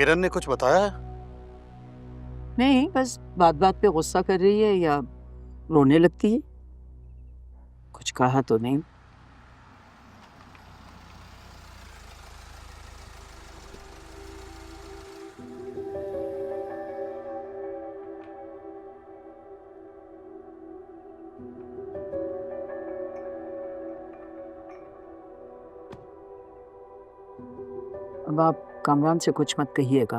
किरण ने कुछ बताया है? नहीं, बस बात बात पे गुस्सा कर रही है या रोने लगती है। कुछ कहा तो नहीं। अब आप कामरान से कुछ मत कहिएगा।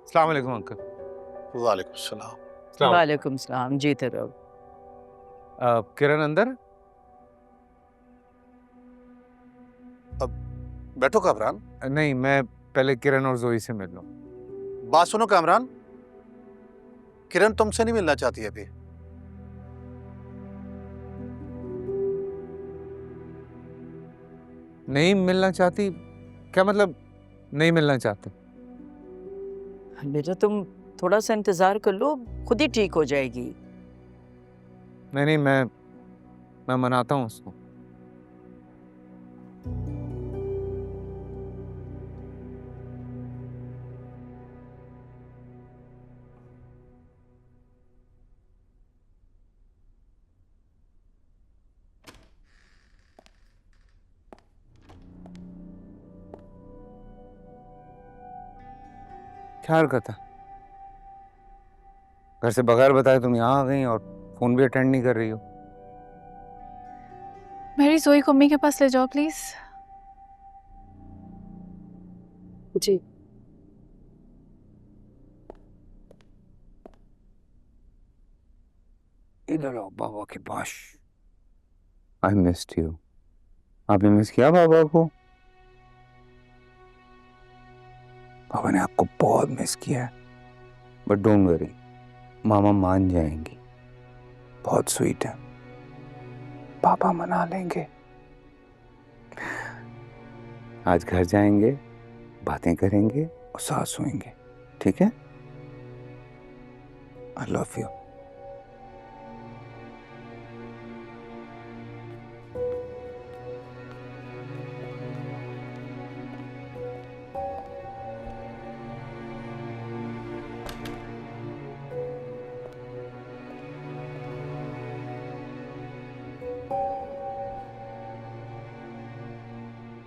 अस्सलाम वालेकुम अंकल। वालेकुम सलाम। वालेकुम सलाम। जीते रहो। किरण अंदर? बैठो कामरान। नहीं, मैं पहले किरण और जोई से मिल लूं। बात सुनो कामरान, किरण तुमसे नहीं मिलना चाहती है अभी। नहीं मिलना चाहती? क्या मतलब नहीं मिलना चाहते? बेटा तुम थोड़ा सा इंतजार कर लो, खुद ही ठीक हो जाएगी। नहीं, मैं मनाता हूँ उसको। क्या हरकत है? घर से बगैर बताए तुम यहाँ आ गई और फोन भी अटेंड नहीं कर रही हो। मेरी जोई को अम्मी के पास ले जाओ प्लीज। जी। इधर आओ बाबा के पास। I missed you. आपने मिस किया बाबा को? बाबा ने आपको बहुत मिस किया है, बट डोंट वरी, मामा मान जाएंगी। बहुत स्वीट है, पापा मना लेंगे। आज घर जाएंगे, बातें करेंगे और साथ सोएंगे, ठीक है? I love you.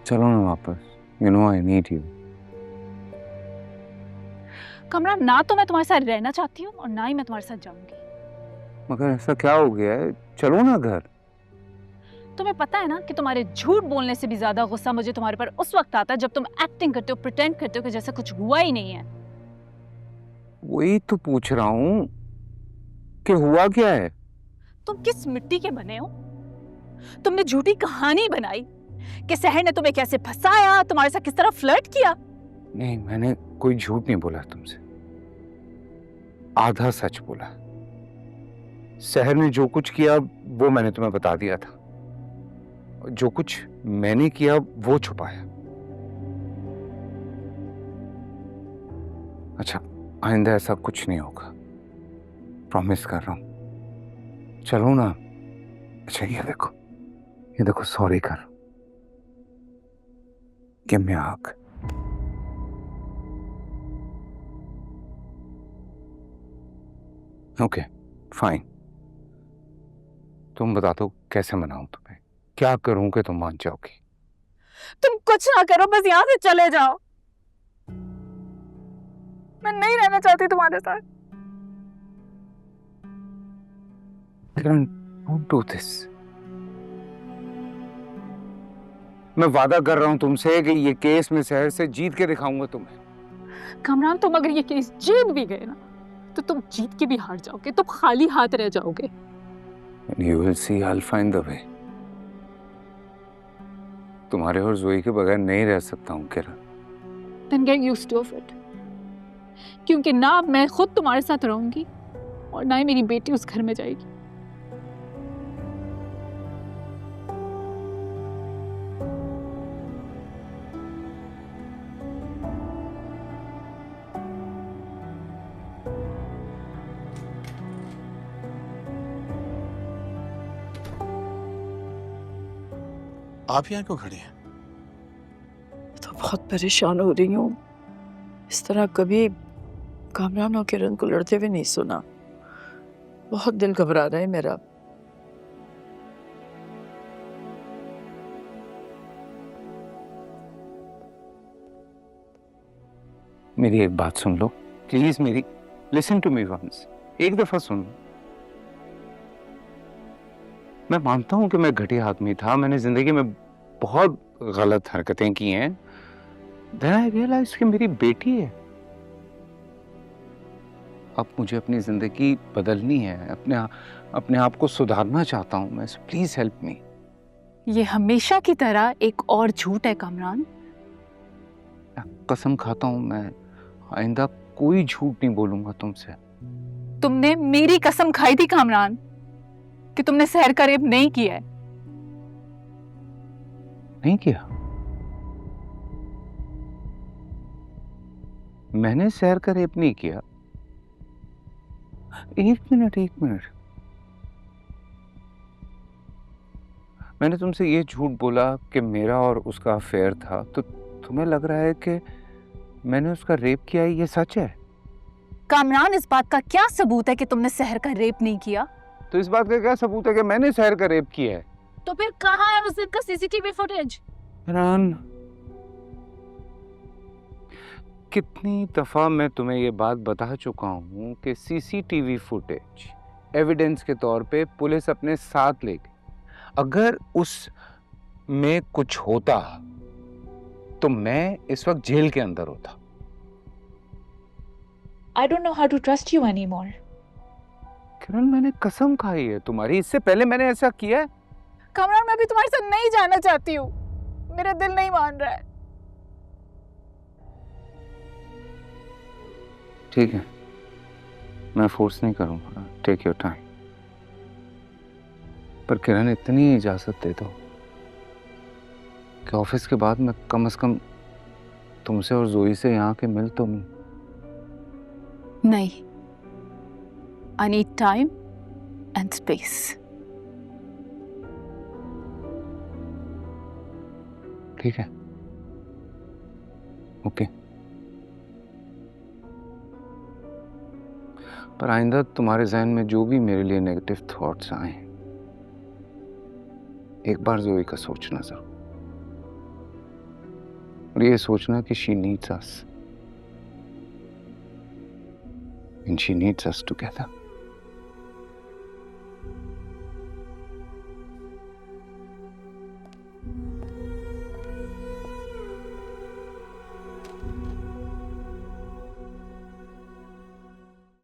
चलो ना वापस, you know I need you. Kamran, ना तो मैं तुम्हारे साथ रहना चाहती हूँ और ना ही मैं तुम्हारे साथ जाऊंगी। मगर ऐसा क्या हो गया है? चलो ना घर। तुम्हें पता है ना कि तुम्हारे झूठ बोलने से भी ज्यादा गुस्सा मुझे तुम्हारे पर उस वक्त आता है जब तुम एक्टिंग करते हो, प्रिटेंड करते हो कि जैसे कुछ हुआ ही नहीं है। वही तो पूछ रहा हूँ कि हुआ क्या है। तुम किस मिट्टी के बने हो? तुमने झूठी कहानी बनाई कि सहर ने तुम्हें कैसे फंसाया, तुम्हारे साथ किस तरह फ्लर्ट किया। नहीं, मैंने कोई झूठ नहीं बोला तुमसे, आधा सच बोला। सहर ने जो कुछ किया वो मैंने तुम्हें बता दिया था, जो कुछ मैंने किया वो छुपाया। अच्छा, आइंदा ऐसा कुछ नहीं होगा, प्रॉमिस कर रहा हूं। चलो ना। अच्छा ये देखो सॉरी कर। Give me a hug. Okay fine. तुम बता दो कैसे मनाऊं तुम्हें, क्या करूं कि तुम मान जाओगी? तुम कुछ ना करो, बस यहाँ से चले जाओ। मैं नहीं रहना चाहती तुम्हारे साथ। किरण, डोंट डू दिस। मैं वादा कर रहा हूं तुमसे कि ये केस में सहर से जीत के दिखाऊंगा तुम्हें। कमरान, तुम अगर ये केस जीत भी गए ना तो तुम जीत के भी हार जाओगे, तुम खाली हाथ रह जाओगे। And you will see, I'll find the way. तुम्हारे और जोई के बगैर नहीं रह सकता हूँ किरण। Then get used to it. क्योंकि ना मैं खुद तुम्हारे साथ रहूंगी और ना ही मेरी बेटी उस घर में जाएगी। आप यहाँ क्यों खड़ी हैं? तो बहुत परेशान हो रही हूँ। इस तरह कभी कामरान और किरण को लड़ते हुए नहीं सुना। बहुत दिल घबरा रहा है मेरा। मेरी एक बात सुन लो प्लीज, मेरी लिसन टू मी वंस, एक दफा सुन लो। मैं मानता हूं कि मैं घटिया आदमी था, मैंने जिंदगी में बहुत गलत हरकतें की हैं। Then I realized कि मेरी बेटी है। अब मुझे अपनी जिंदगी बदलनी है, अपने आप को सुधारना चाहता हूं मैं। Please help me. ये हमेशा की तरह एक और झूठ है कामरान। कसम खाता हूं मैं आइंदा कोई झूठ नहीं बोलूंगा तुमसे। तुमने मेरी कसम खाई थी कामरान कि तुमने सहर का रेप नहीं किया है। नहीं किया? मैंने सहर का रेप नहीं किया। एक मिनट। मैंने तुमसे ये झूठ बोला कि मेरा और उसका अफेयर था, तो तुम्हें लग रहा है कि मैंने उसका रेप किया है? ये सच है? कामरान, इस बात का क्या सबूत है कि तुमने सहर का रेप नहीं किया? तो इस बात का क्या सबूत है कि मैंने सहर का रेप किया है? तो फिर कहाँ है उस दिन का सीसीटीवी फुटेज? हैरान, कितनी दफा मैं तुम्हें ये बात बता चुका हूं कि सीसीटीवी फुटेज एविडेंस के तौर पे पुलिस अपने साथ ले गई। अगर उस में कुछ होता तो मैं इस वक्त जेल के अंदर होता। I don't know how to trust you anymore. किरण, मैंने कसम खाई है तुम्हारी, इससे पहले मैंने ऐसा किया है? कामरान, मैं भी तुम्हारे साथ नहीं जाना चाहती हूँ, मेरा दिल नहीं मान रहा है। ठीक है, मैं फोर्स नहीं करूंगा, टेक योर टाइम। पर किरण, इतनी इजाजत दे दो कि ऑफिस के बाद मैं कम से कम तुमसे और जोई से यहाँ के मिल तो लूं। नहीं, I need time and space. ठीक है, ओके। पर आइंदा तुम्हारे जहन में जो भी मेरे लिए नेगेटिव थॉट्स आए, एक बार जोई का सोचना जरूर, और ये सोचना कि she needs us and she needs us together.